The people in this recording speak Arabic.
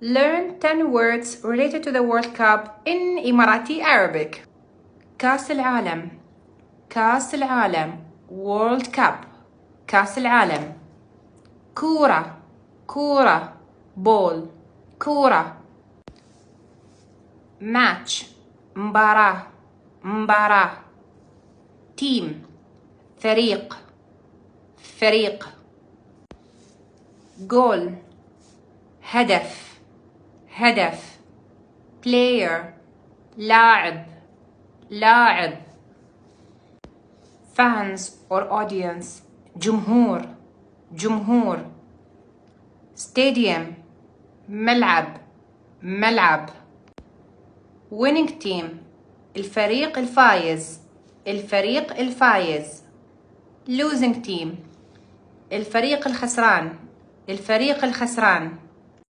Learn 10 words related to the World Cup in Emirati Arabic. كأس العالم. كأس العالم. World Cup. كأس العالم. كورة. كورة. ball. كورة. match. مباراة. مباراة. team. فريق. فريق. goal. هدف. هدف. player. لاعب. لاعب. fans or audience. جمهور. جمهور. stadium. ملعب. ملعب. winning team. الفريق الفايز. الفريق الفايز. losing team. الفريق الخسران. الفريق الخسران.